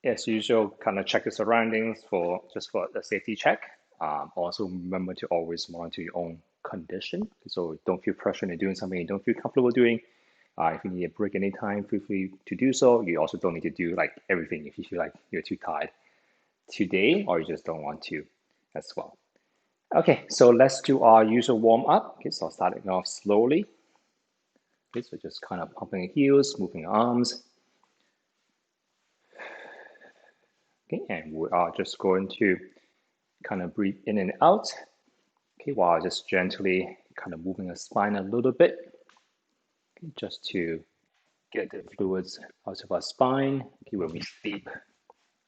As usual, kind of check the surroundings for just for a safety check. Also, remember to always monitor your own condition. So don't feel pressure into doing something you don't feel comfortable doing. If you need a break anytime, feel free to do so. You also don't need to do like everything if you feel like you're too tired today or you just don't want to as well. Okay, so let's do our usual warm up. Okay, so starting off slowly. Okay, so just kind of pumping the heels, moving arms. Okay, and we are just going to kind of breathe in and out. Okay, while just gently kind of moving the spine a little bit, okay, just to get the fluids out of our spine. Okay, when we sleep,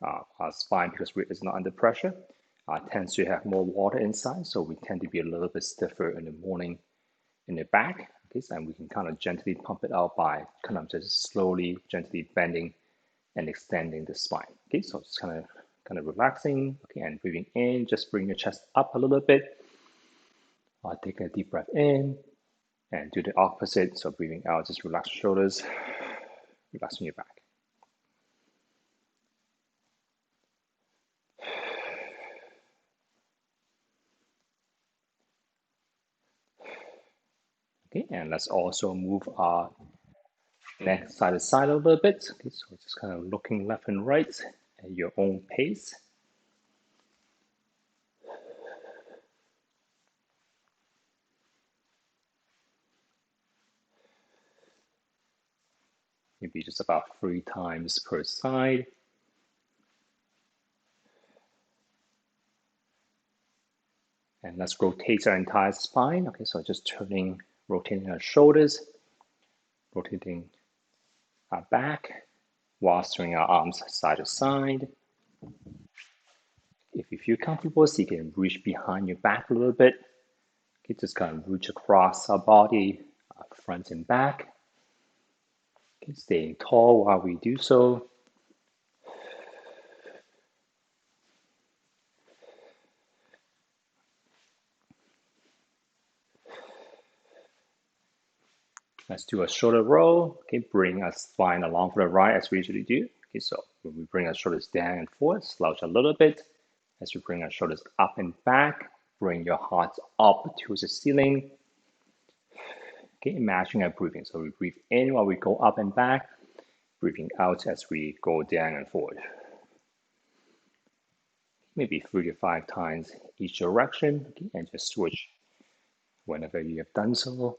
our spine, because it's not under pressure, tends to have more water inside, so we tend to be a little bit stiffer in the morning in the back. Okay, so, and we can kind of gently pump it out by kind of just slowly, gently bending and extending the spine. Okay, so just kind of relaxing. Okay, and breathing in, just bring your chest up a little bit. Take a deep breath in and do the opposite. So breathing out, just relax your shoulders, relaxing your back. Okay, and let's also move our neck side to side a little bit. Okay, so just kind of looking left and right at your own pace. Maybe just about 3 times per side. And let's rotate our entire spine. Okay, so just rotating our shoulders, rotating our back, while swinging our arms side to side. If you feel comfortable, so you can reach behind your back a little bit. Okay, just kind of reach across our body, front and back. Okay, staying tall while we do so. Let's do a shoulder roll. Okay, bring our spine along for the right as we usually do. Okay, so when we bring our shoulders down and forward, slouch a little bit. As we bring our shoulders up and back, bring your heart up towards the ceiling. Okay, imagine our breathing. So we breathe in while we go up and back, breathing out as we go down and forward. Maybe 3 to 5 times each direction, okay, and just switch whenever you have done so.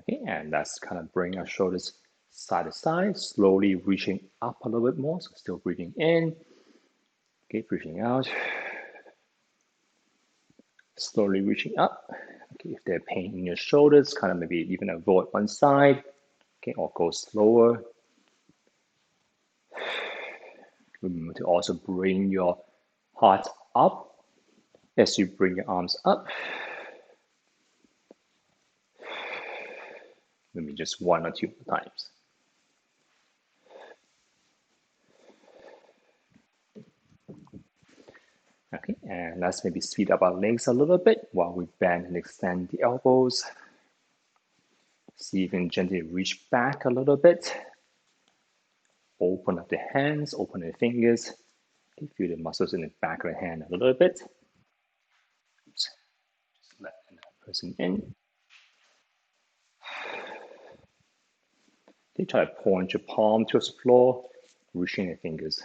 Okay, and let's kind of bring our shoulders side to side, slowly reaching up a little bit more. So still breathing in, okay, breathing out, slowly reaching up. Okay, if there's pain in your shoulders, kind of maybe even avoid one side, okay, or go slower. Remember to also bring your heart up as you bring your arms up. Maybe just 1 or 2 times. Okay, and let's maybe speed up our legs a little bit while we bend and extend the elbows. See if you can gently reach back a little bit. Open up the hands, open the fingers. Okay, feel the muscles in the back of the hand a little bit. Oops. Just let that person in. Okay, try to point your palm towards the floor, reaching the fingers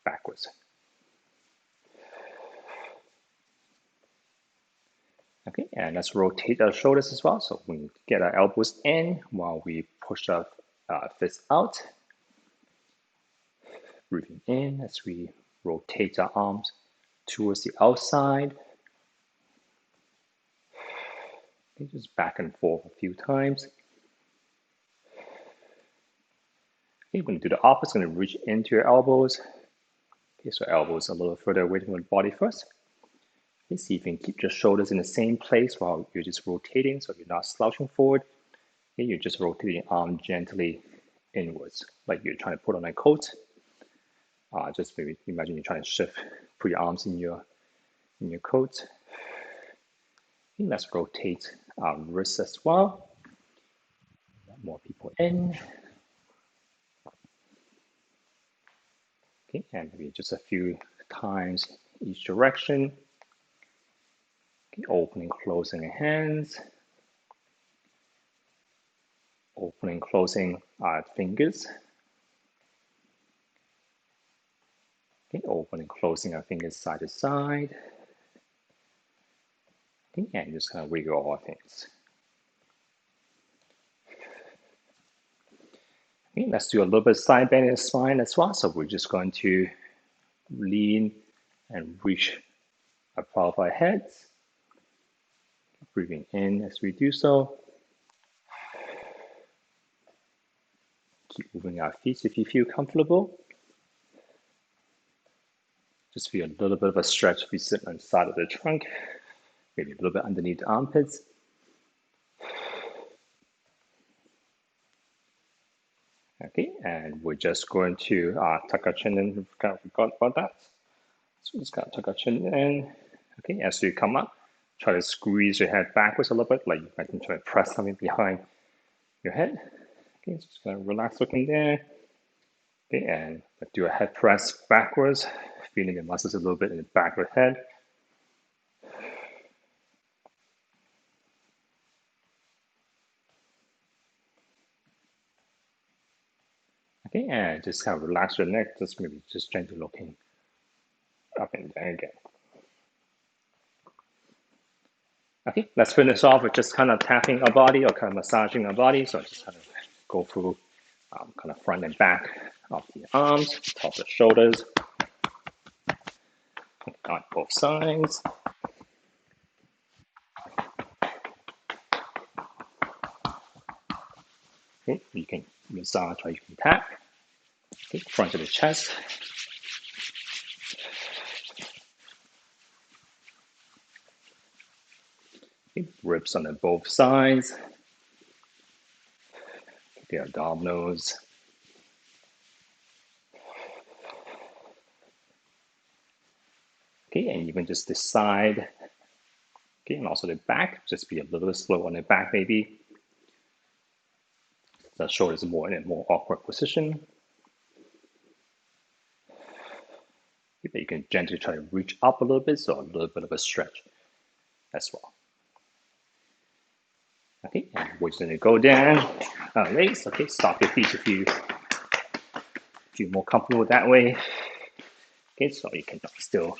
backwards. Okay, and let's rotate our shoulders as well. So we get our elbows in while we push our fists out. Breathing in as we rotate our arms towards the outside. Okay, just back and forth a few times. Okay, we're going to do the opposite. Going to reach into your elbows. Okay, so elbows a little further away from the body first. Okay, see if you can keep your shoulders in the same place while you're just rotating, so you're not slouching forward. Okay, you're just rotating your arm gently inwards, like you're trying to put on a coat. Just maybe imagine you're trying to put your arms in your coat. Okay, let's rotate our wrists as well. Let more people in. Okay, and maybe just a few times each direction. Okay, opening, closing the hands. Opening, closing our fingers. Okay, opening, closing our fingers side to side. Okay, and just kind of wiggle all things. Okay, let's do a little bit of side bend in the spine as well. So we're just going to lean and reach above our heads. Breathing in as we do so. Keep moving our feet if you feel comfortable. Just feel a little bit of a stretch if you sit on the side of the trunk, maybe a little bit underneath the armpits. Okay, and we're just going to tuck our chin in. Forgot about that. So just got to tuck our chin in. Okay, as you come up, try to squeeze your head backwards a little bit, like you might try to press something behind your head. Okay, so just gonna relax looking there. Okay, and do a head press backwards, feeling the muscles a little bit in the back of the head. Okay, and just kind of relax your neck, just maybe just gently looking up and down again. Okay, let's finish off with just kind of tapping our body or kind of massaging our body. So I just kind of go through kind of front and back of the arms, top of the shoulders, on both sides. Okay, you can massage or you can tap. Okay, front of the chest. Okay, ribs on both sides. The abdominals. Okay, and even just the side. Okay, and also the back. Just be a little bit slow on the back, maybe. The shoulders more in a more awkward position. You can gently try to reach up a little bit, so a little bit of a stretch as well. Okay, and we're just gonna go down legs. Okay, stop your feet if you feel more comfortable that way. Okay, so you can still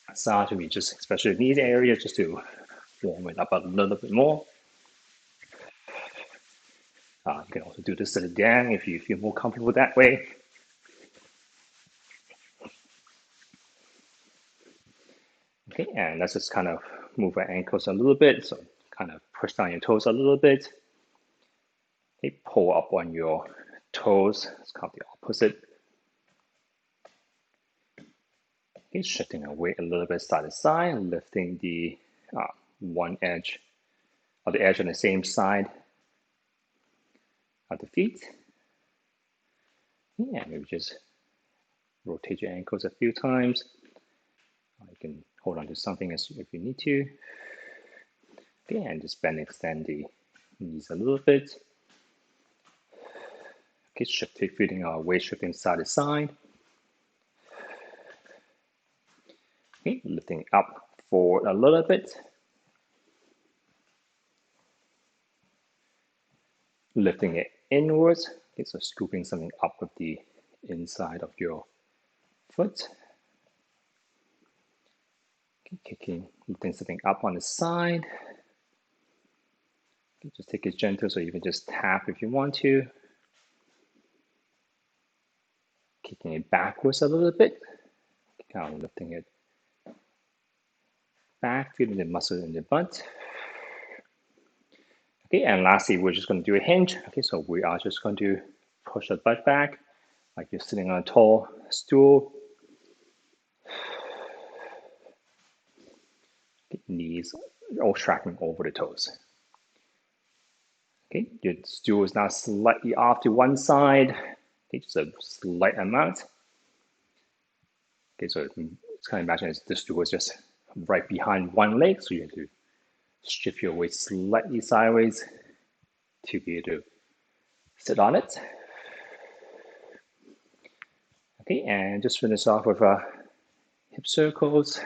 massage maybe just especially these areas just to warm it up a little bit more. You can also do this sitting down if you feel more comfortable that way. Okay, and let's just kind of move our ankles a little bit. So kind of push down your toes a little bit. Okay, pull up on your toes. It's kind of the opposite. Okay, shifting our weight a little bit side to side, lifting the one edge or the edge on the same side of the feet. Yeah, maybe just rotate your ankles a few times. You can hold on to something if you need to. Okay, and just bend and extend the knees a little bit. Okay, feeling our weight shifting side to side. Okay, lifting up forward a little bit. Lifting it inwards. Okay, so scooping something up with the inside of your foot. Okay, lifting something up on the side. Okay, just take it gentle, so you can just tap if you want to. Kicking it backwards a little bit. Kind of lifting it back, feeling the muscle in the butt. Okay, and lastly, we're just going to do a hinge. Okay, so we are just going to push the butt back like you're sitting on a tall stool. Okay, knees all tracking over the toes. Okay, your stool is now slightly off to one side. Okay, just a slight amount. Okay, so it's kind of imagine the stool is just right behind one leg, so you have to shift your weight slightly sideways to be able to sit on it. Okay, and just finish off with hip circles.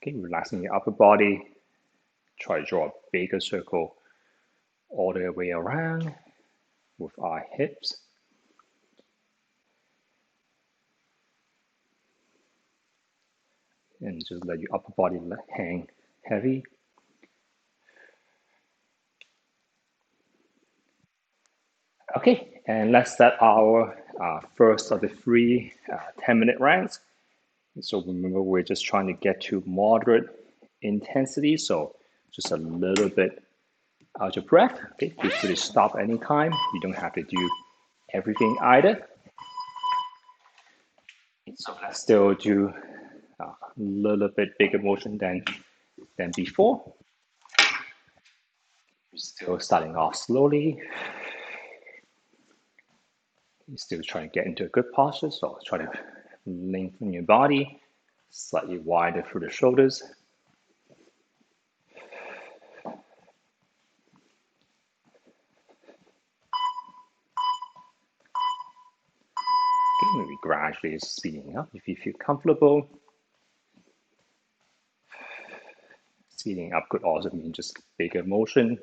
Okay, relaxing your upper body. Try to draw a bigger circle all the way around with our hips. And just let your upper body hang heavy. Okay, and let's start our first of the three 10-minute rounds. So remember, we're just trying to get to moderate intensity, so just a little bit out of breath. Okay, feel free to stop anytime. You don't have to do everything either. So let's still do a little bit bigger motion than before. We're still starting off slowly. You're still trying to get into a good posture, so try to lengthen your body, slightly wider through the shoulders. Okay, maybe gradually speeding up if you feel comfortable. Speeding up could also mean just bigger motion.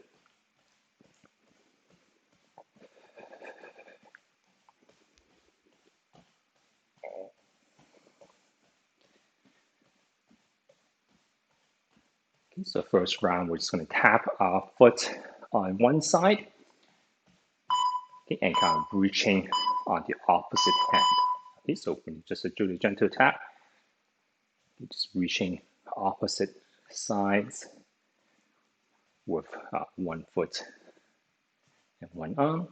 Okay, so first round, we're just going to tap our foot on one side, okay, and kind of reaching on the opposite hand. Okay, so when you just do the gentle tap, you're just reaching opposite sides with one foot and one arm.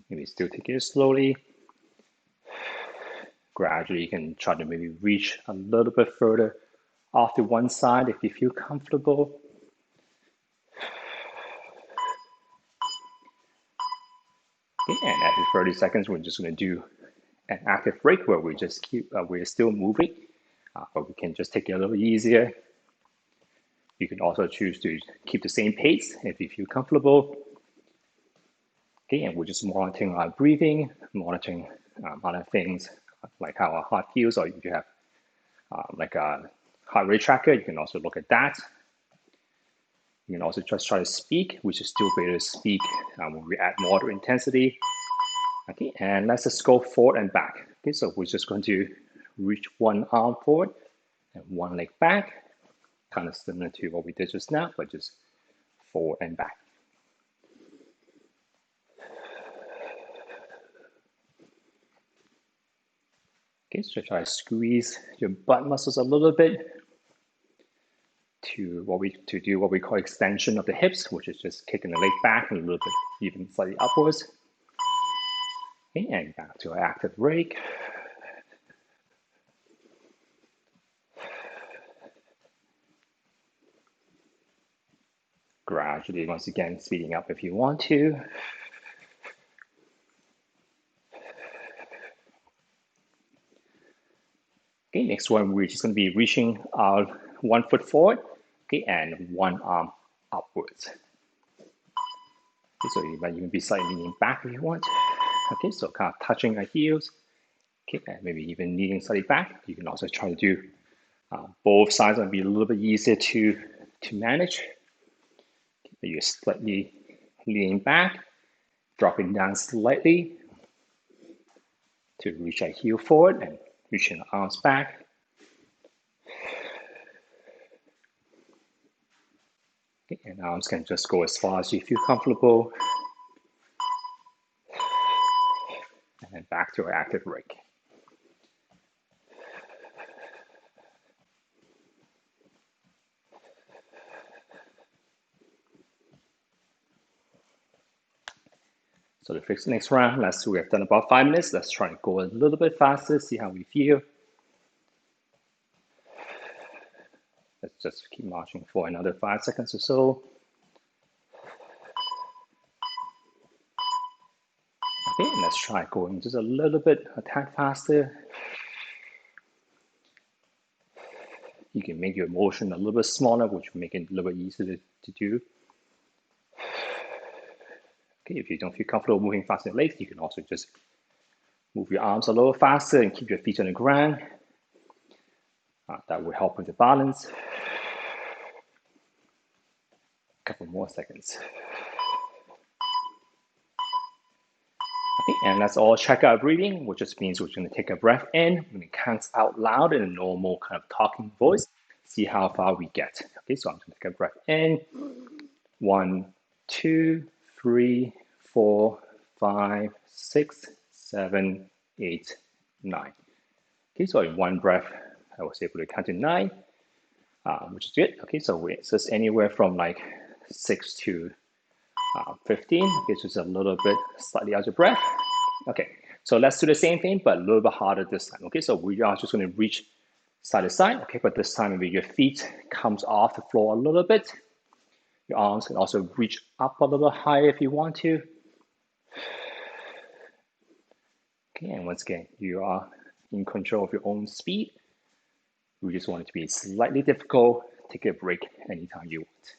Maybe still take it slowly. Gradually, you can try to maybe reach a little bit further off to one side if you feel comfortable. Okay, and every 30 seconds, we're just going to do an active break where we just keep, we're still moving, but we can just take it a little easier. You can also choose to keep the same pace if you feel comfortable. Okay, and we're just monitoring our breathing, monitoring other things like how our heart feels, or if you have like a heart rate tracker, you can also look at that. You can also just try to speak, which is still better to speak when we add moderate intensity. Okay, and let's just go forward and back. Okay, so we're just going to reach one arm forward and one leg back, kind of similar to what we did just now, but just forward and back. Okay, so try to squeeze your butt muscles a little bit to do what we call extension of the hips, which is just kicking the leg back and a little bit even slightly upwards. Okay, and back to our active break. Gradually, once again, speeding up if you want to. Okay, next one, we're just going to be reaching our one foot forward, okay, and one arm upwards. Okay, so you can be slightly leaning back if you want. Okay, so kind of touching our heels. Okay, and maybe even leaning slightly back. You can also try to do both sides. Might be a little bit easier to manage. Okay, you're slightly leaning back, dropping down slightly to reach our heel forward and reaching the arms back. Okay, and arms can just go as far as you feel comfortable. And then back to our active break. So the next round, we have done about 5 minutes. Let's try and go a little bit faster, see how we feel. Let's just keep marching for another 5 seconds or so. Okay, and let's try going just a little bit, a tad faster. You can make your motion a little bit smaller, which will make it a little bit easier to do. Okay, if you don't feel comfortable moving faster than legs, you can also just move your arms a little faster and keep your feet on the ground. That will help with the balance. A couple more seconds. Okay, and let's all check our breathing, which just means we're going to take a breath in. We're going to count out loud in a normal kind of talking voice. See how far we get. Okay, so I'm going to take a breath in. 1, 2, 3, 4, 5, 6, 7, 8, 9. Okay, so in one breath, I was able to count to 9, which is good. Okay, so it's just anywhere from like 6 to 15. Okay, so it's a little bit slightly out of breath. Okay, so let's do the same thing, but a little bit harder this time. Okay, so we are just going to reach side to side. Okay, but this time maybe your feet comes off the floor a little bit. Your arms can also reach up a little higher if you want to. Okay, and once again, you are in control of your own speed. We just want it to be slightly difficult. Take a break anytime you want.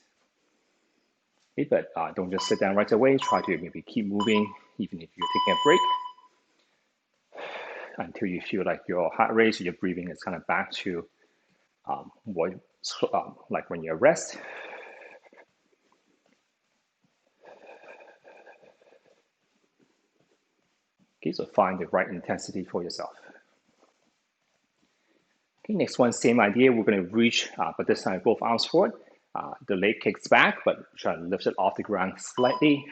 Okay, but don't just sit down right away. Try to maybe keep moving, even if you're taking a break, until you feel like your heart rate, your breathing is kind of back to like when you rest. Okay, so find the right intensity for yourself. Okay, next one, same idea. We're going to reach, but this time both arms forward. The leg kicks back, but try to lift it off the ground slightly.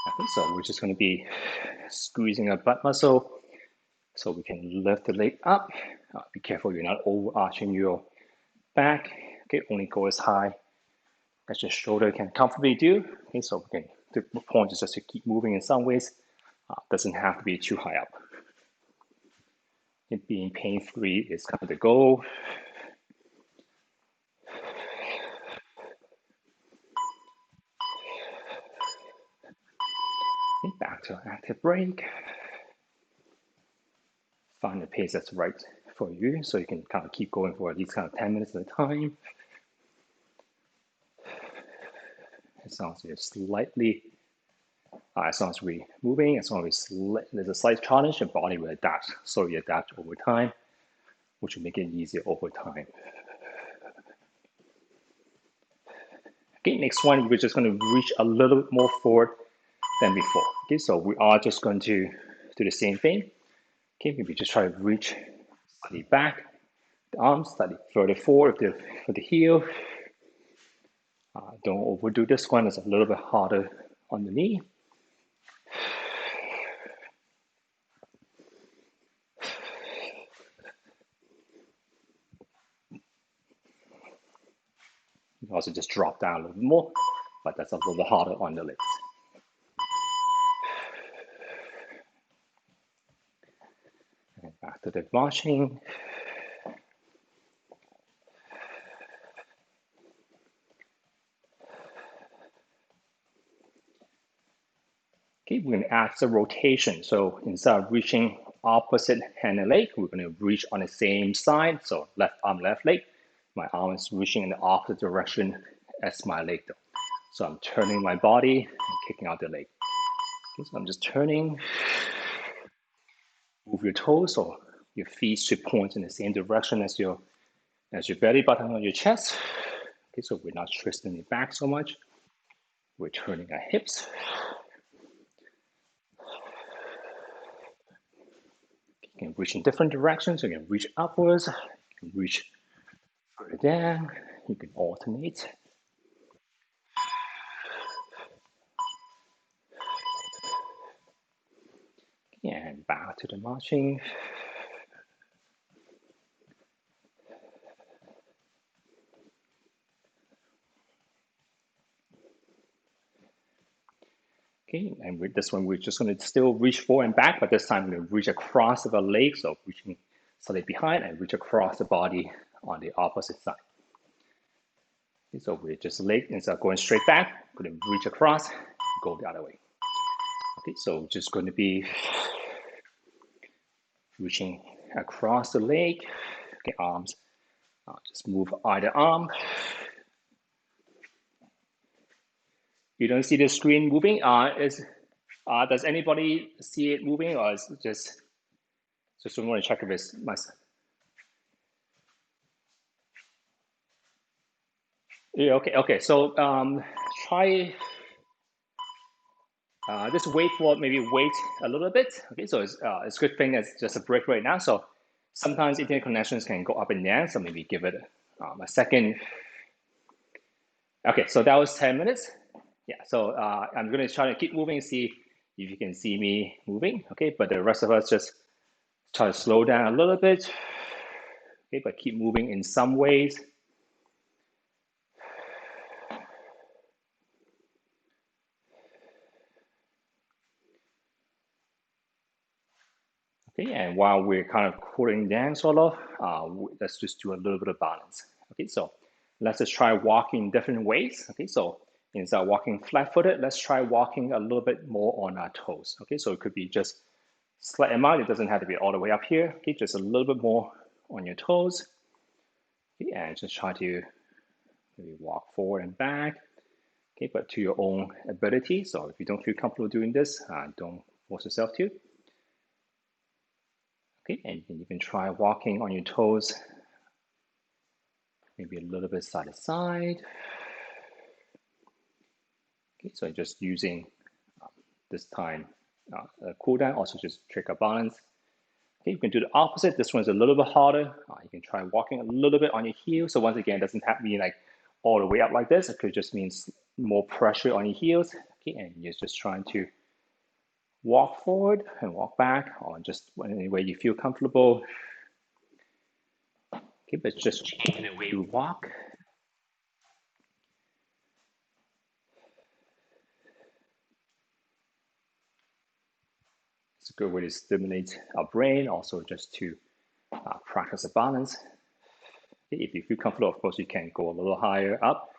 Okay, so we're just going to be squeezing our butt muscle so we can lift the leg up. Be careful you're not overarching your back. Okay, only go as high as your shoulder can comfortably do. Okay, so we can, the point is just to keep moving in some ways. Doesn't have to be too high up. It being pain-free is kind of the goal. Okay, back to an active break. Find the pace that's right for you, so you can kind of keep going for at least kind of 10 minutes at a time. As long as you're slightly, as long as we're moving, as long as there's a slight challenge, your body will adapt. So you adapt over time, which will make it easier over time. Okay, next one, we're just going to reach a little bit more forward than before. Okay, so we are just going to do the same thing. Okay, maybe just try to reach slightly back, the arms slightly further forward for the heel. Don't overdo this one, it's a little bit harder on the knee. You can also just drop down a little bit more, but that's a little bit harder on the legs. And back to the marching. Okay, we're going to add some rotation. So instead of reaching opposite hand and leg, we're going to reach on the same side. So left arm, left leg. My arm is reaching in the opposite direction as my leg though. So I'm turning my body and kicking out the leg. Okay, so I'm just turning. Move your toes so your feet should point in the same direction as your belly button on your chest. Okay, so we're not twisting it back so much. We're turning our hips. You can reach in different directions. You can reach upwards. You can reach further down. You can alternate. And back to the marching. Okay, and with this one, we're just going to still reach forward and back, but this time we're going to reach across the leg, so reaching slightly behind and reach across the body on the opposite side. Okay, so we're just leg, instead of going straight back, we're going to reach across, go the other way. Okay, so just going to be reaching across the leg, Okay, arms. Just move either arm. You don't see the screen moving. Does anybody see it moving, or is it just want to check if it's my? Yeah, okay. So try just wait a little bit. Okay, so it's a good thing it's just a break right now. So sometimes internet connections can go up and down. So maybe give it a second. Okay, so that was 10 minutes. Yeah, so I'm going to try to keep moving, see if you can see me moving. Okay, but the rest of us just try to slow down a little bit. Okay, but keep moving in some ways. Okay, and while we're kind of cooling down sort of, let's just do a little bit of balance. Okay, so let's just try walking different ways. Okay, so instead of walking flat-footed, let's try walking a little bit more on our toes. Okay, so it could be just slight amount. It doesn't have to be all the way up here. Okay, just a little bit more on your toes. Okay, and just try to maybe walk forward and back. Okay, but to your own ability. So if you don't feel comfortable doing this, don't force yourself to. Okay, and you can try walking on your toes, maybe a little bit side to side. Okay, so just using this time cool down, also just trigger balance. Okay, you can do the opposite. This one's a little bit harder. You can try walking a little bit on your heels. So once again, it doesn't have to be like all the way up like this. It could just mean more pressure on your heels. Okay, and you're just trying to walk forward and walk back, or just any way you feel comfortable. Okay, but just changing the way you walk. It's a good way to stimulate our brain, also just to practice a balance. If you feel comfortable, of course, you can go a little higher up.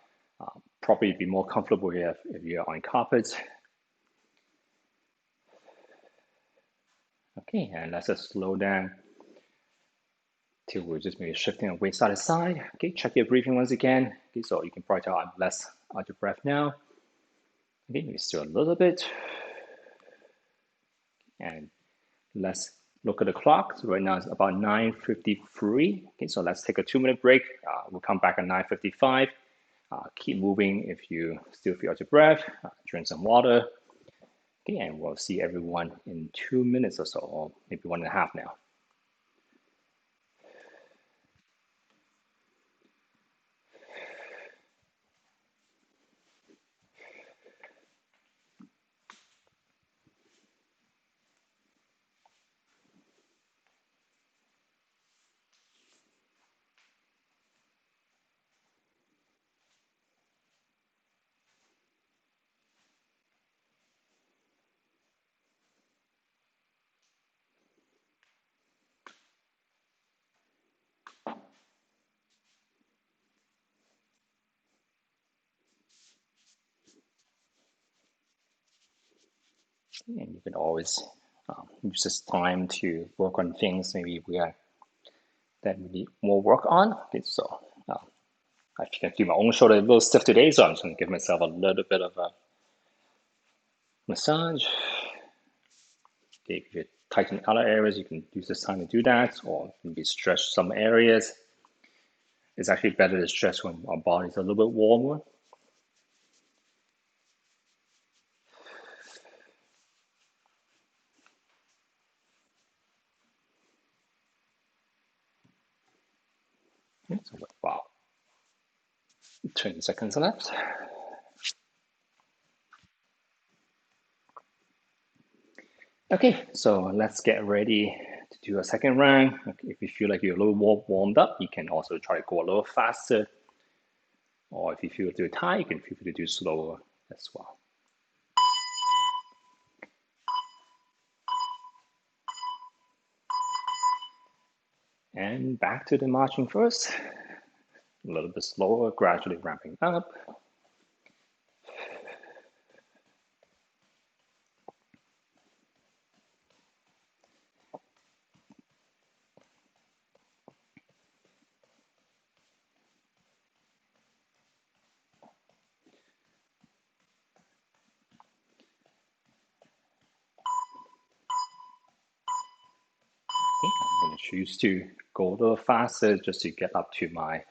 Probably be more comfortable if you're on carpets. Okay, and let's just slow down till we're just maybe shifting away side to side. Okay, check your breathing once again. Okay, so you can probably tell I'm less out of breath now. Okay, maybe still a little bit. And let's look at the clock. So right now it's about 9:53. Okay, so let's take a 2-minute break. We'll come back at 9:55. Keep moving if you still feel out of breath. Drink some water. Okay, and we'll see everyone in 2 minutes or so, or maybe 1.5 now. And you can always use this time to work on things maybe that we need more work on. Okay, so I can feel my own shoulder a little stiff today, so I'm just going to give myself a little bit of a massage. Okay, if you tighten other areas, you can use this time to do that, or maybe stretch some areas. It's actually better to stretch when our body's a little bit warmer. So, wow, 20 seconds left. Okay, so let's get ready to do a second round. Okay, if you feel like you're a little more warmed up, you can also try to go a little faster. Or if you feel too tight, you can feel free to do slower as well. And back to the marching first. A little bit slower, gradually ramping up. choose to go a little faster just to get up to my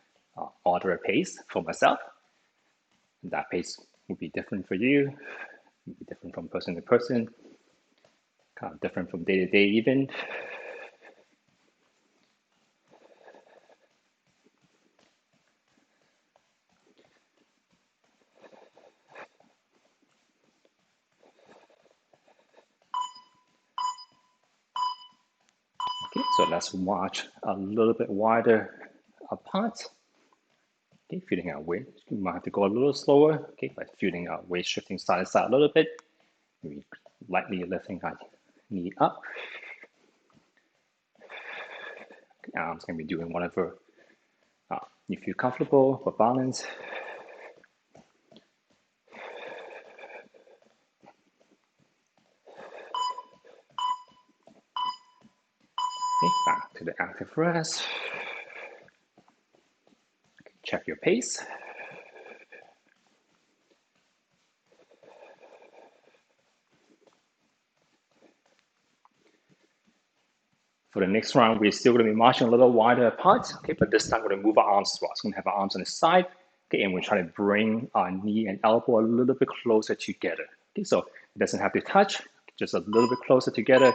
moderate pace for myself. And that pace would be different for you, would be different from person to person, kind of different from day to day even. Okay, so let's march a little bit wider apart. Okay, feeling our weight. You might have to go a little slower, okay, by feeling our weight shifting side to side a little bit. Maybe lightly lifting our knee up. Okay, arms can be doing whatever you feel comfortable for balance. Okay, back to the active rest. Okay, check your pace. For the next round, we're still going to be marching a little wider apart, okay, but this time we're going to move our arms as well. So we're going to have our arms on the side, okay, and we're trying to bring our knee and elbow a little bit closer together. Okay, so it doesn't have to touch, just a little bit closer together.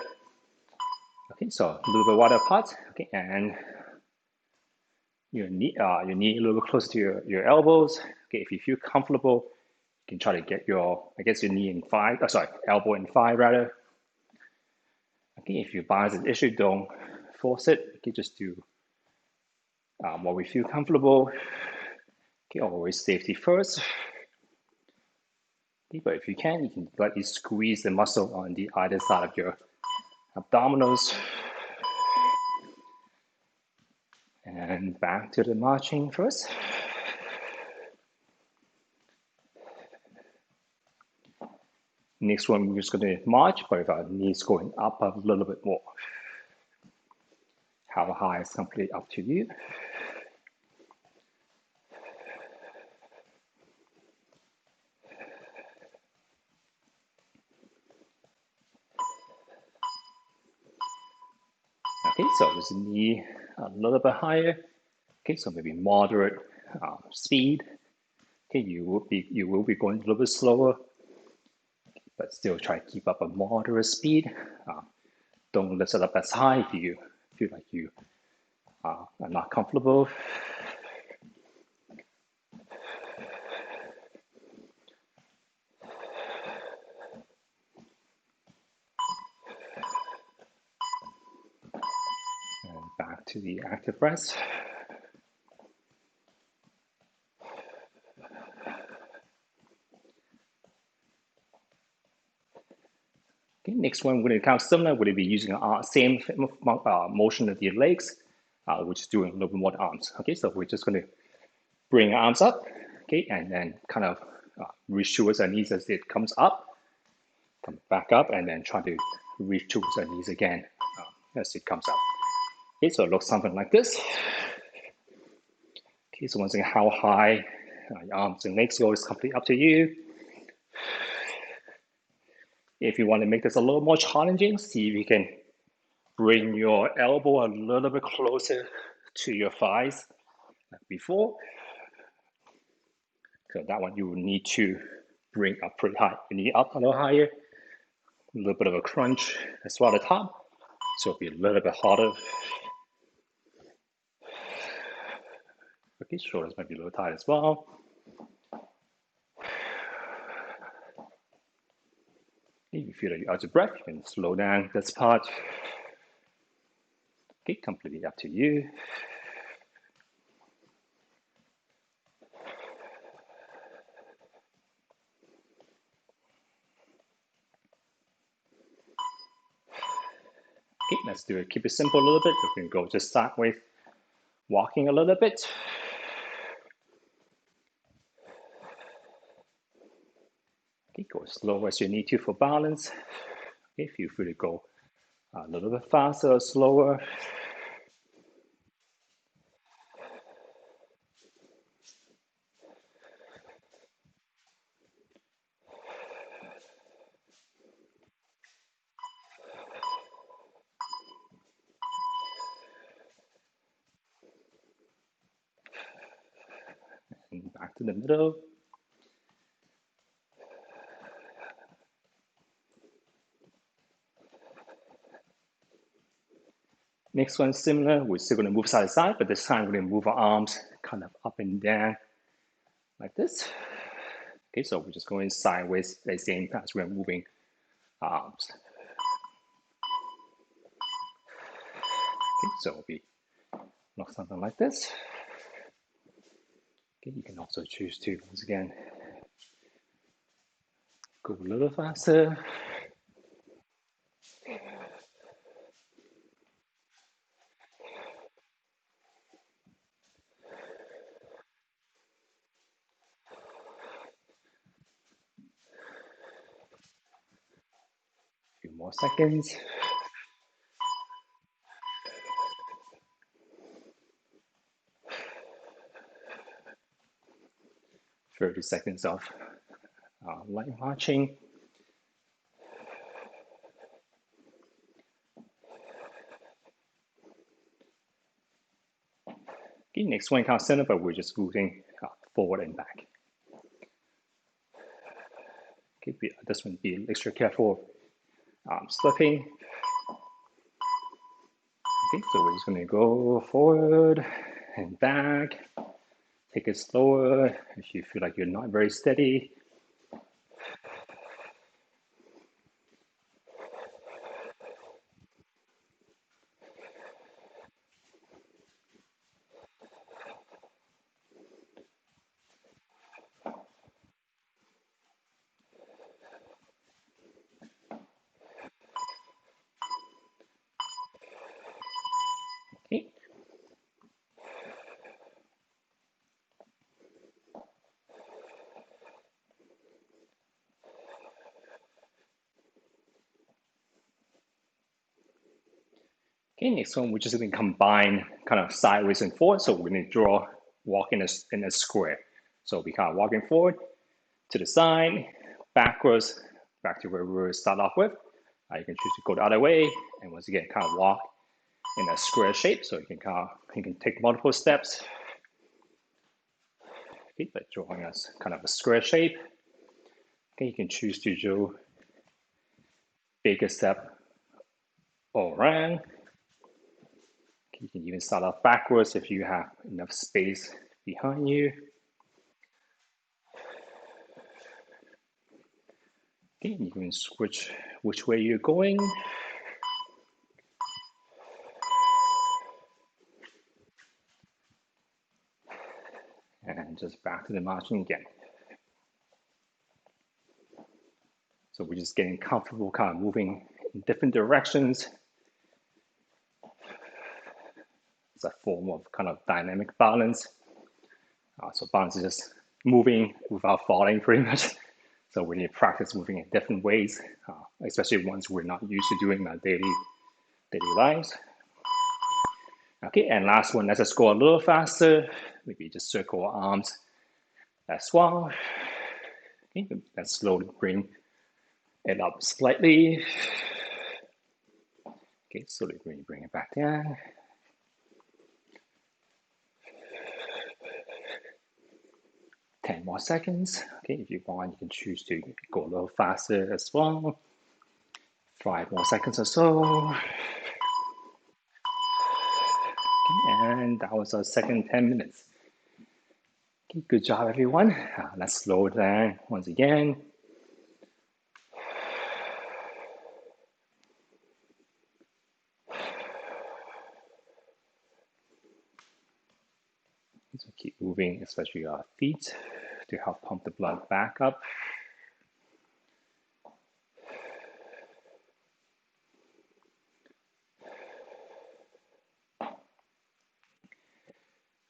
Okay, so a little bit wider apart, okay, and your knee a little bit closer to your elbows. Okay, if you feel comfortable, you can try to get your knee in five. Elbow in five rather. Okay, if your balance is an issue, don't force it. Okay, just do what we feel comfortable. Okay, always safety first. Okay, but if you can lightly squeeze the muscle on the either side of your abdominals. And back to the marching first. Next one, we're just going to march, but with our knees going up a little bit more. How high is completely up to you. Okay, so this knee a little bit higher. Okay, so maybe moderate speed. Okay, you will be going a little bit slower, but still try to keep up a moderate speed. Don't lift it up as high if you feel like you are not comfortable. And back to the active rest. Okay, next one, we're going to kind of similar. We're going to be using our same motion of your legs, we're just doing a little bit more arms. Okay, so we're just going to bring our arms up, okay, and then kind of reach towards our knees as it comes up, come back up, and then try to reach towards our knees again as it comes up. Okay, so it looks something like this. Okay, so once again, how high your arms and legs go is completely up to you. If you want to make this a little more challenging, see if you can bring your elbow a little bit closer to your thighs like before. So that one you will need to bring up pretty high. You need up a little higher, a little bit of a crunch as well at the top. So it'll be a little bit harder. Okay, shoulders might be a little tight as well. If you feel like you're out of breath, you can slow down this part. Okay, completely up to you. Okay, let's do it. Keep it simple a little bit. You can go just start with walking a little bit. Okay, go as slow as you need to for balance. Okay, feel free to go a little bit faster or slower. and back to the middle. Next one, similar. We're still going to move side to side, but this time we're going to move our arms kind of up and down like this. Okay, so we're just going sideways at the same time as we're moving our arms. Okay, so it'll be something like this. Okay, you can also choose to, once again, go a little faster. A few more seconds. "30 seconds of light marching. Okay, next one kind of similar, but we're just moving forward and back. Okay, this one be extra careful. Slipping. Okay, so we're just going to go forward and back. Take it slower if you feel like you're not very steady. Okay. Okay, next one, we're just going to combine kind of sideways and forward. So we're going to walk in a square. So we kind of walking forward, to the side, backwards, back to where we start off with. You can choose to go the other way, and once again, kind of walk in a square shape. So you can take multiple steps. Okay, but drawing us kind of a square shape. Okay, you can choose to do bigger step all around. Okay, you can even start off backwards if you have enough space behind you. Okay, you can switch which way you're going. And just back to the marching again. So we're just getting comfortable kind of moving in different directions. It's a form of kind of dynamic balance. So balance is just moving without falling pretty much. So we need to practice moving in different ways, especially ones we're not used to doing in our daily lives. Okay, and last one, let's just go a little faster. Maybe just circle our arms as well. Okay, let's slowly bring it up slightly. Okay, slowly bring it back down. Ten more seconds. Okay, if you want, you can choose to go a little faster as well. 5 more seconds or so. Okay, and that was our second 10 minutes. Okay, good job, everyone. Let's slow it down once again. So keep moving, especially our feet, to help pump the blood back up.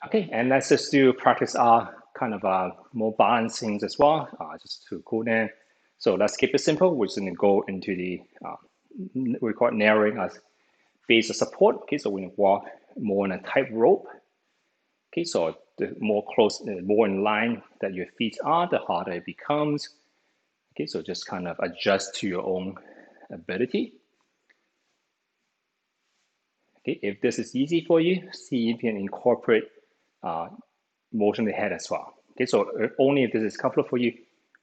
Okay, and let's just practice our kind of more balancing as well, just to cool down. So let's keep it simple. We're just going to go into the, we call it narrowing as base of support. Okay, so we're going to walk more on a tight rope. Okay, so the more close, more in line that your feet are, the harder it becomes. Okay, so just kind of adjust to your own ability. Okay, if this is easy for you, see if you can incorporate motion ahead as well. Okay, so only if this is comfortable for you,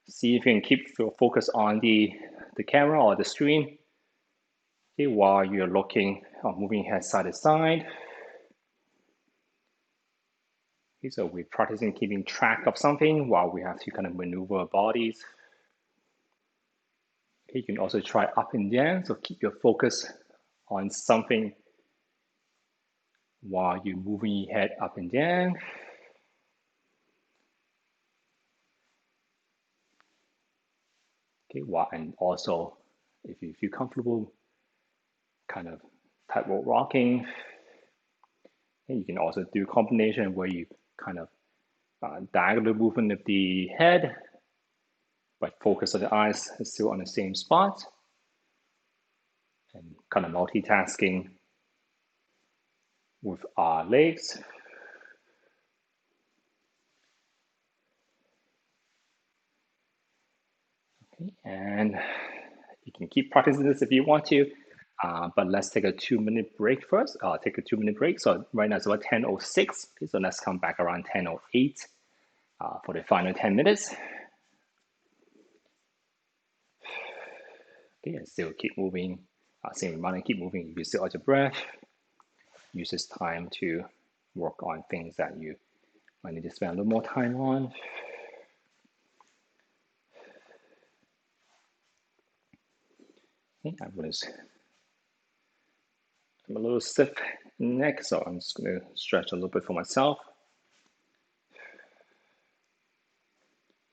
see if you can keep your focus on the camera or the screen. Okay, while you're looking or moving your head side to side. Okay, so we're practicing keeping track of something while we have to kind of maneuver our bodies. Okay, you can also try up and down, so keep your focus on something while you're moving your head up and down. Okay, and also if you feel comfortable, kind of tightrope rocking. And you can also do a combination where you kind of diagonal movement of the head, but focus of the eyes is still on the same spot, and kind of multitasking with our legs. Okay, and you can keep practicing this if you want to, but let's take a 2-minute break first. Take a 2-minute break. So right now it's about 10:06. Okay, so let's come back around 10:08 for the final 10 minutes. Okay, and still keep moving. Same reminder, keep moving. If you still out your breath, use this time to work on things that you might need to spend a little more time on. Okay, I'm a little stiff neck, so I'm just going to stretch a little bit for myself.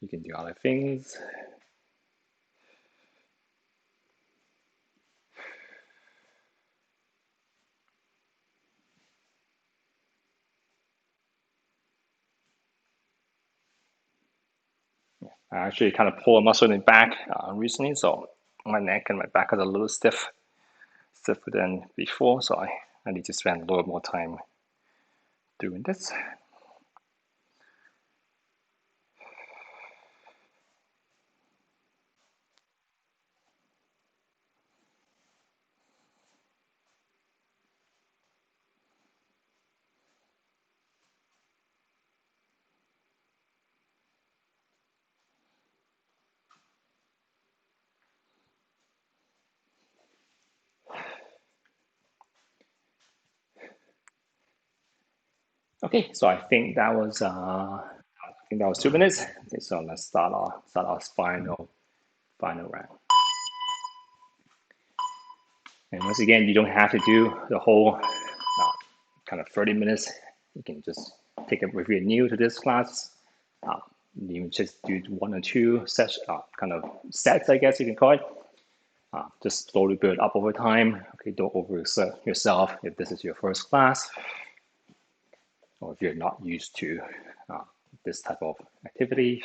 You can do other things. I actually kind of pulled a muscle in the back recently, so my neck and my back is a little stiffer than before, so I need to spend a little more time doing this. Okay, so I think that was 2 minutes. Okay, so let's start our final round. And once again, you don't have to do the whole kind of 30 minutes. You can just take it if you're new to this class. You just do 1 or 2 sets, kind of sets, I guess you can call it. Just slowly build up over time. Okay, don't overexert yourself if this is your first class, or if you're not used to this type of activity.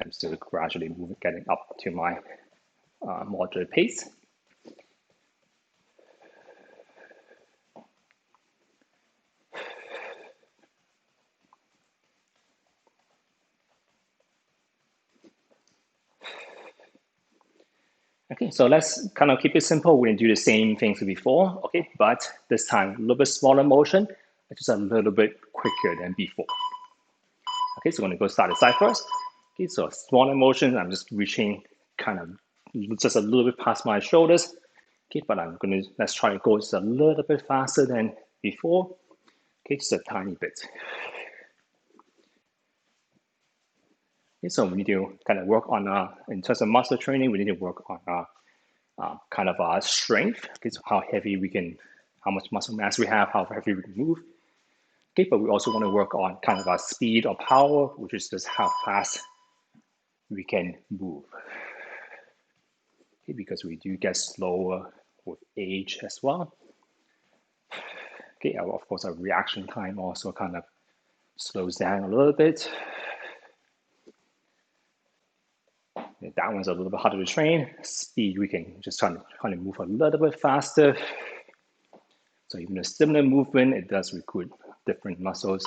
I'm still gradually getting up to my moderate pace. Okay, so let's kind of keep it simple. We're gonna do the same things before, okay? But this time, a little bit smaller motion, just a little bit quicker than before. Okay, so I'm gonna go start the side first. Okay, so smaller motion, I'm just reaching kind of just a little bit past my shoulders. Okay, but let's try to go just a little bit faster than before. Okay, just a tiny bit. Okay, so we need to kind of work on, in terms of muscle training, we need to work on kind of our strength. Okay, so how much muscle mass we have, how heavy we can move. Okay, but we also want to work on kind of our speed or power, which is just how fast we can move. Okay, because we do get slower with age as well. Okay, of course, our reaction time also kind of slows down a little bit. That one's a little bit harder to train. Speed, we can just try to move a little bit faster. So even a similar movement, it does recruit different muscles.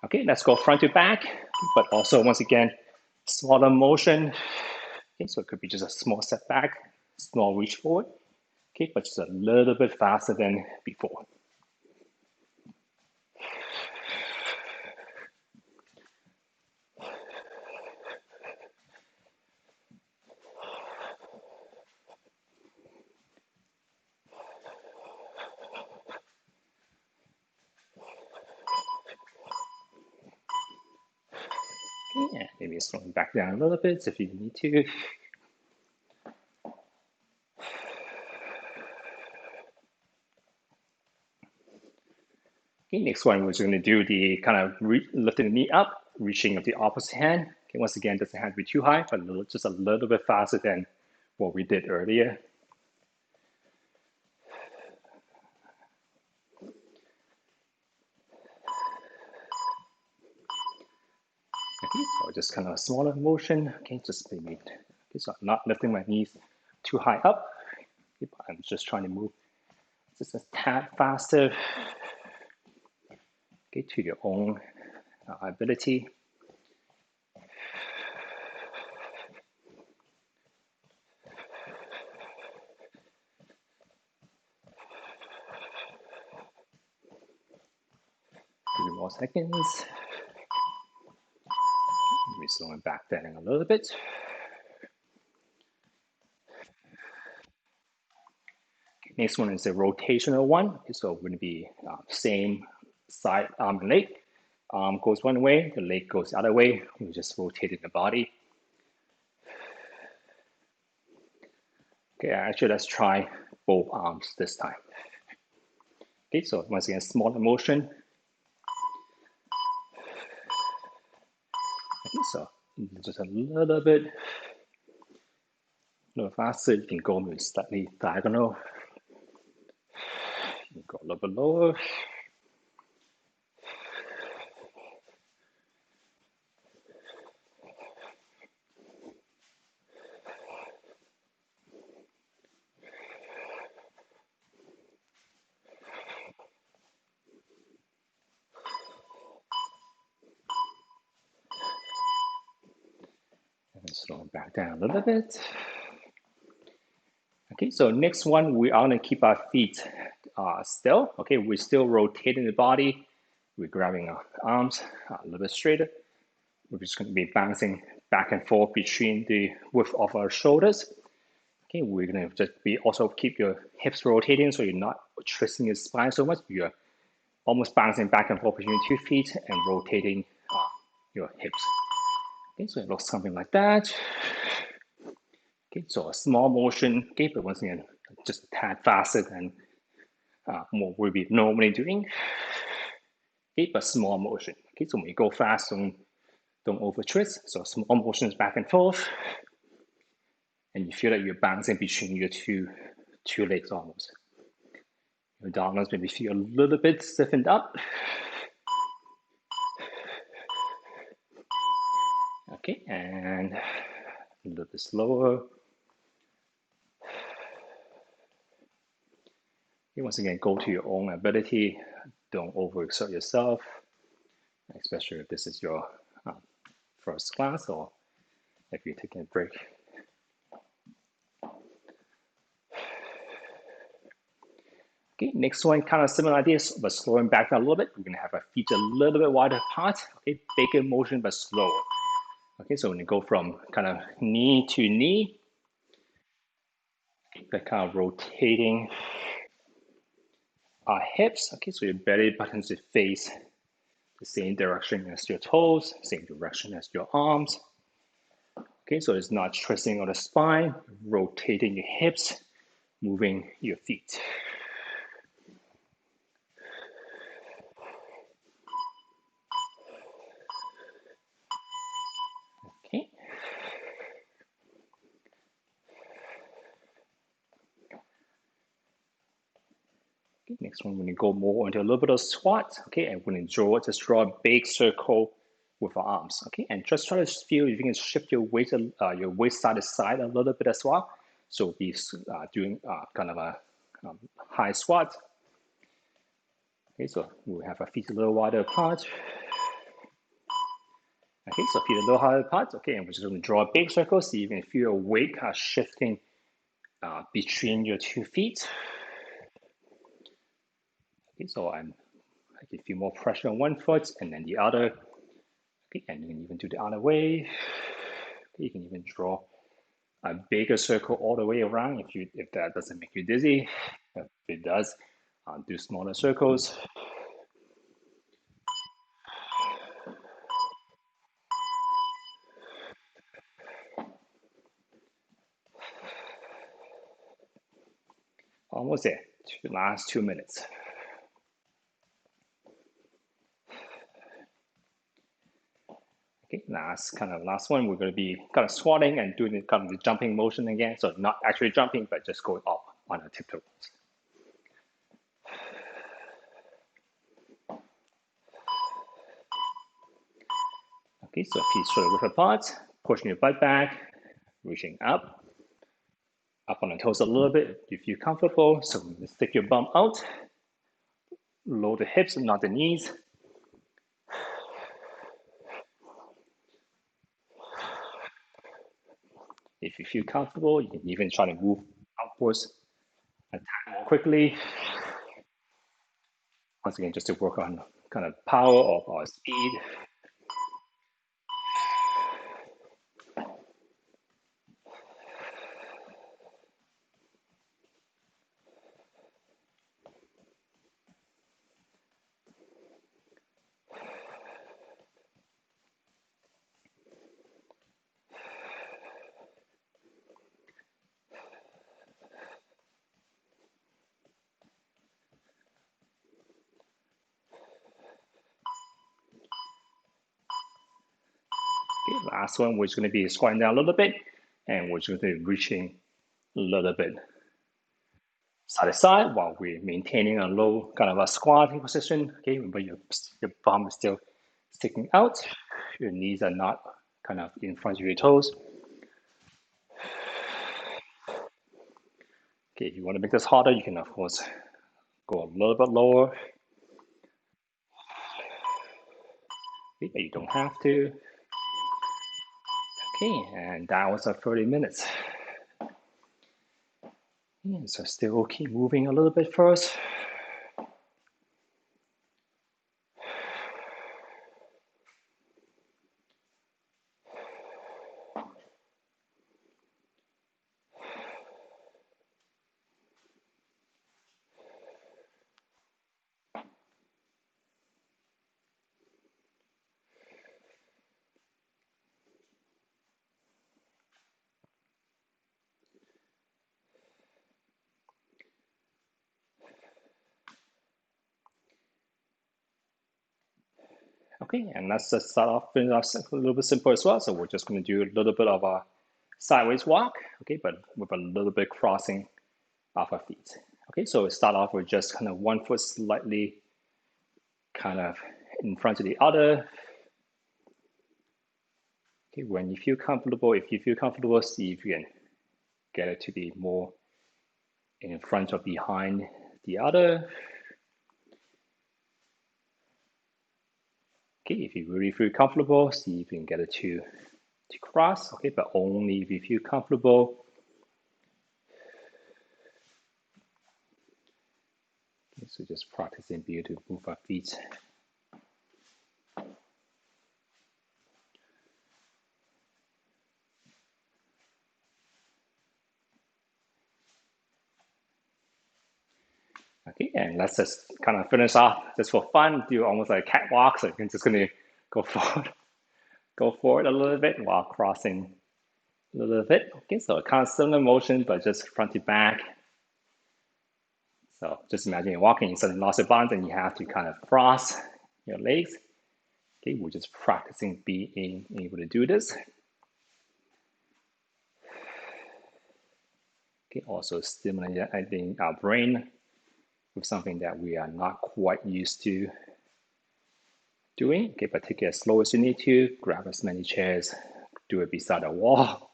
Okay, let's go front to back, but also once again, smaller motion. Okay, so it could be just a small step back, small reach forward, okay, but just a little bit faster than before. Yeah, maybe slowing back down a little bit if you need to. Okay, next one, we're just going to do the kind of lifting the knee up, reaching of the opposite hand. Okay, once again, doesn't have to be too high, but just a little bit faster than what we did earlier. Okay, so just kind of a smaller motion. Okay, just maybe, okay, so I'm not lifting my knees too high up. Okay, but I'm just trying to move just a tad faster. Okay, to your own ability. A few more seconds. Maybe slowing back down a little bit. Next one is a rotational one. So it's going to be same side arm and leg. Arm goes one way, the leg goes the other way. We're just rotating the body. Okay, actually, let's try both arms this time. Okay, so once again, smaller motion. Okay, so just a little bit, a little faster. You can go maybe slightly diagonal. You can go a little bit lower. And slow back down a little bit. Okay, so next one, we are gonna keep our feet still. Okay, we're still rotating the body. We're grabbing our arms a little bit straighter. We're just gonna be bouncing back and forth between the width of our shoulders. Okay, we're gonna just be also keep your hips rotating so you're not twisting your spine so much. You're almost bouncing back and forth between 2 feet and rotating your hips. Okay, so it looks something like that. Okay, so a small motion, okay, but once again, just a tad faster than what we'll be normally doing. Okay, but small motion. Okay, so when you go fast, don't over twist. So small motions back and forth, and you feel like you're bouncing between your two legs almost. Your downwards maybe feel a little bit stiffened up. Okay, and a little bit slower. Okay, once again, go to your own ability. Don't overexert yourself, especially if this is your first class or if you're taking a break. Okay, next one, kind of similar ideas, but slowing back down a little bit. We're gonna have our feet a little bit wider apart. Okay, bigger motion, but slower. Okay, so when you go from kind of knee to knee, that kind of rotating our hips. Okay, so your belly buttons to face the same direction as your toes, same direction as your arms. Okay, so it's not twisting on the spine, rotating your hips, moving your feet. Okay. Okay, next one, we're gonna go more into a little bit of squat. Okay, and we're gonna just draw a big circle with our arms. Okay, and just try to feel if you can shift your weight side to side a little bit as well. So be doing kind of a high squat. Okay, so we have our feet a little wider apart. Okay, so feet a little higher apart. Okay, and we're just going to draw a big circle so you can feel your weight kind of shifting between your 2 feet. Okay, so I can feel more pressure on one foot and then the other. Okay, and you can even do the other way. Okay, you can even draw a bigger circle all the way around if that doesn't make you dizzy. If it does, do smaller circles. Almost there. Last 2 minutes. Okay, last one, we're going to be kind of squatting and doing the jumping motion again. So not actually jumping, but just going up on a tiptoe. Okay, so feet shoulder width apart, pushing your butt back, reaching up on the toes a little bit if you feel comfortable. So stick your bum out, lower the hips and not the knees. If you feel comfortable, you can even try to move upwards and more quickly. Once again, just to work on kind of power or speed. Okay, last one, we're just going to be squatting down a little bit, and we're just going to be reaching a little bit side to side while we're maintaining a low kind of a squatting position. Okay, remember your bum is still sticking out, your knees are not kind of in front of your toes. Okay, if you want to make this harder, you can of course go a little bit lower. Okay, but you don't have to. Okay, and that was our 30 minutes. And so still keep moving a little bit first. Okay, and let's just start off with a little bit simple as well. So we're just going to do a little bit of a sideways walk, okay, but with a little bit crossing of our feet. Okay, so we start off with just kind of one foot slightly kind of in front of the other. Okay, when you feel comfortable, if you feel comfortable, see if you can get it to be more in front or behind the other. Okay, if you really feel comfortable, see if you can get it to cross, okay, but only if you feel comfortable. Okay, so just practicing being able to move our feet. Okay, and let's just kind of finish off just for fun, do almost like a catwalk. So you're just gonna go forward a little bit while crossing a little bit. Okay, so kind of similar motion, but just front to back. So just imagine you're walking, you suddenly lost your balance and you have to kind of cross your legs. Okay, we're just practicing being able to do this. Okay, also stimulating our brain with something that we are not quite used to doing. Okay, but take it as slow as you need to, grab as many chairs, do it beside a wall.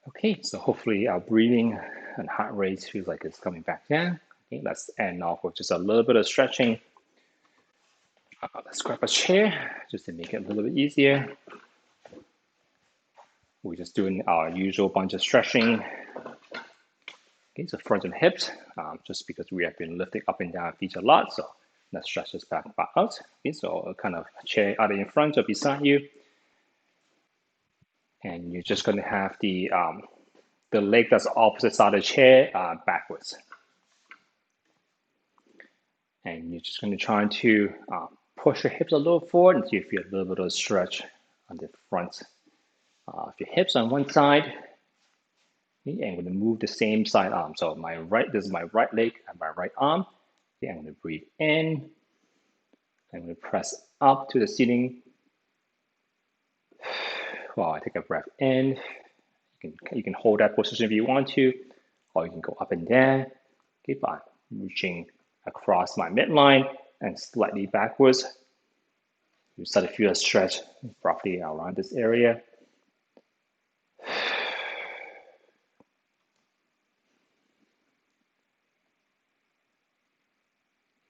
Okay, so hopefully our breathing and heart rate feels like it's coming back down. Okay, let's end off with just a little bit of stretching. Let's grab a chair just to make it a little bit easier. We're just doing our usual bunch of stretching. Okay, so front and hips, just because we have been lifting up and down our feet a lot, so let's stretch this back out. Okay, so kind of chair either in front or beside you, and you're just going to have the leg that's opposite side of the chair backwards, and you're just going to try to push your hips a little forward until you feel a little bit of stretch on the front of your hips on one side. Okay, and I'm going to move the same side arm. So this is my right leg and my right arm. Okay, I'm going to breathe in. I'm going to press up to the ceiling. While I take a breath in. You can hold that position if you want to, or you can go up and down. Okay, by reaching across my midline and slightly backwards. You start to feel a stretch roughly around this area.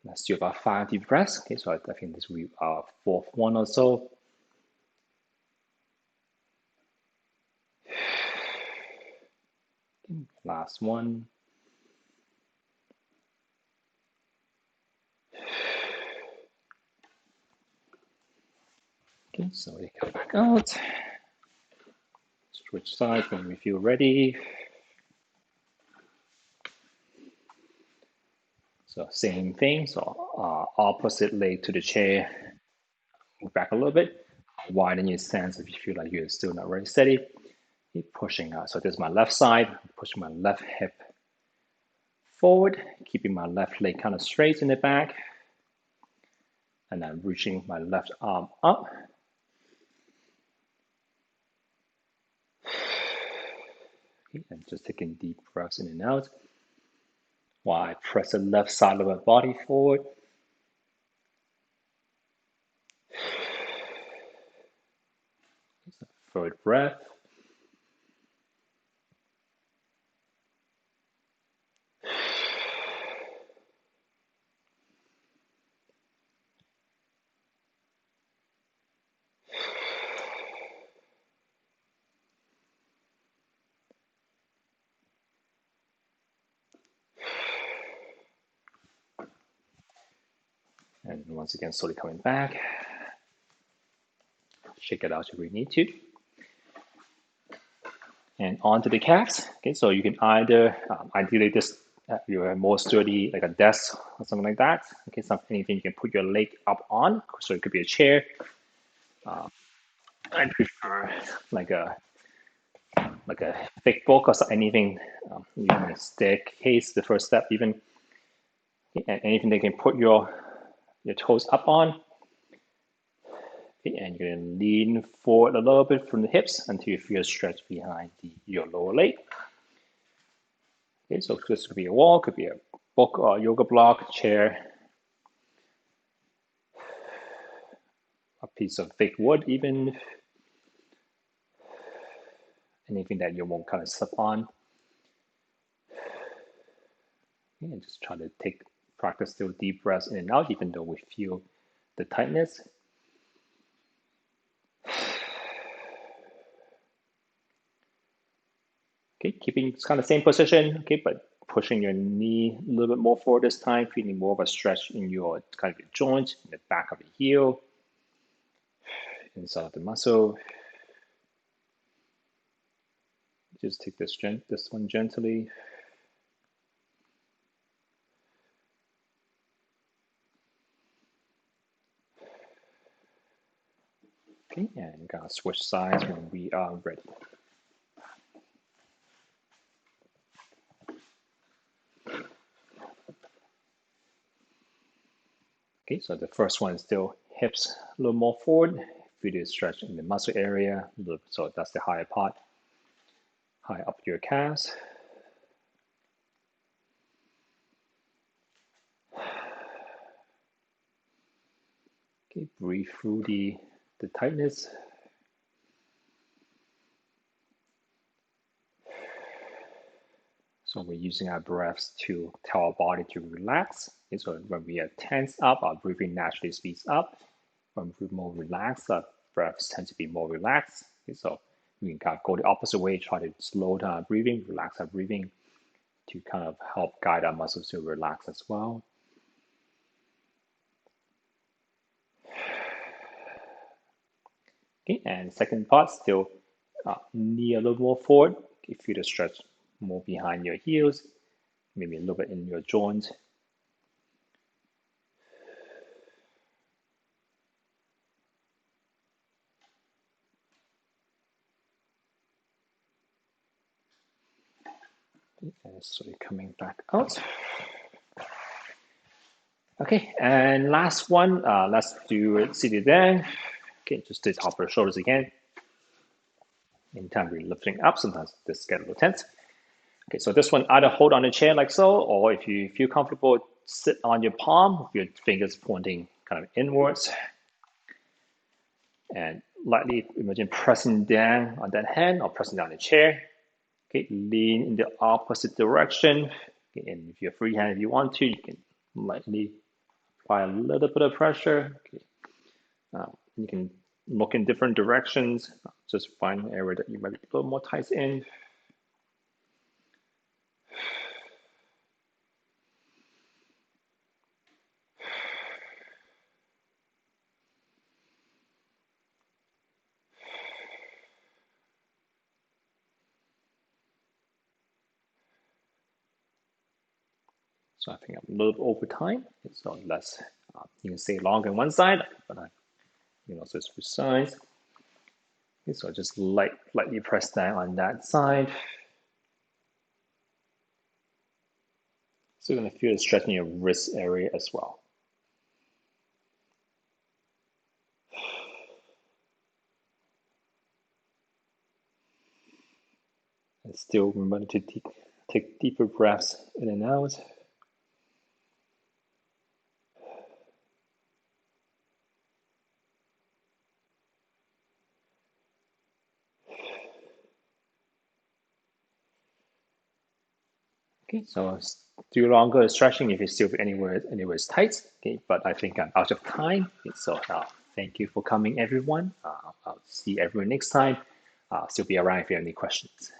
Let's do about 5 deep breaths. Okay, so I think this will be our fourth one or so. Last one. Okay, so we come back out. Switch sides when we feel ready. So same thing, so opposite leg to the chair. Move back a little bit. Widen your stance if you feel like you're still not very steady. Keep pushing out. So this is my left side. Pushing my left hip forward, keeping my left leg kind of straight in the back. And then reaching my left arm up. Okay, and just taking deep breaths in and out. While I press the left side of my body forward. Third breath. And once again, slowly coming back. Shake it out if we need to. And onto the calves. Okay, so you can either, ideally this, you have more sturdy, like a desk or something like that. Okay, anything you can put your leg up on. So it could be a chair. I prefer like a thick book or anything, even a staircase, the first step even. And anything they can put your toes up on. Okay, and you're going to lean forward a little bit from the hips until you feel a stretch behind your lower leg. Okay, so this could be a wall, could be a book or yoga block, chair, a piece of thick wood even, anything that you won't kind of slip on. Okay, and just try to practice still deep breaths in and out, even though we feel the tightness. Okay, keeping kind of same position, okay, but pushing your knee a little bit more forward this time, feeling more of a stretch in your kind of your joint, in the back of the heel, inside of the muscle. Just take this one gently. Okay, and we're gonna switch sides when we are ready. Okay, so the first one is still hips a little more forward. Feel the stretch in the muscle area, so that's the higher part. High up your calves. Okay, breathe through the tightness. So we're using our breaths to tell our body to relax. Okay, so when we are tense up, our breathing naturally speeds up. When we're more relaxed, our breaths tend to be more relaxed. Okay, so we can go the opposite way, try to slow down our breathing, relax our breathing to kind of help guide our muscles to relax as well. Okay, and second part, still knee a little more forward. Okay, feel the stretch more behind your heels, maybe a little bit in your joint. And slowly coming back out. Okay, and last one, let's do it seated there. Okay, just the top of the shoulders again. Anytime we're lifting up, sometimes this gets a little tense. Okay, so this one, either hold on the chair like so, or if you feel comfortable, sit on your palm with your fingers pointing kind of inwards. And lightly imagine pressing down on that hand or pressing down the chair. Okay, lean in the opposite direction. Okay, and if you're free hand, if you want to, you can lightly apply a little bit of pressure. Okay. You can look in different directions. Just find an area that you might be a little more tight in. So I think I'm a little bit over time. So less, you can stay longer on one side, but you can also switch sides. Okay, so just lightly press down on that side. So you're going to feel the stretch in your wrist area as well. And still remember to take deeper breaths in and out. Okay, so do longer stretching if you still feel anywhere is tight. Okay, but I think I'm out of time. Okay, so thank you for coming, everyone. I'll see everyone next time. Still be around if you have any questions.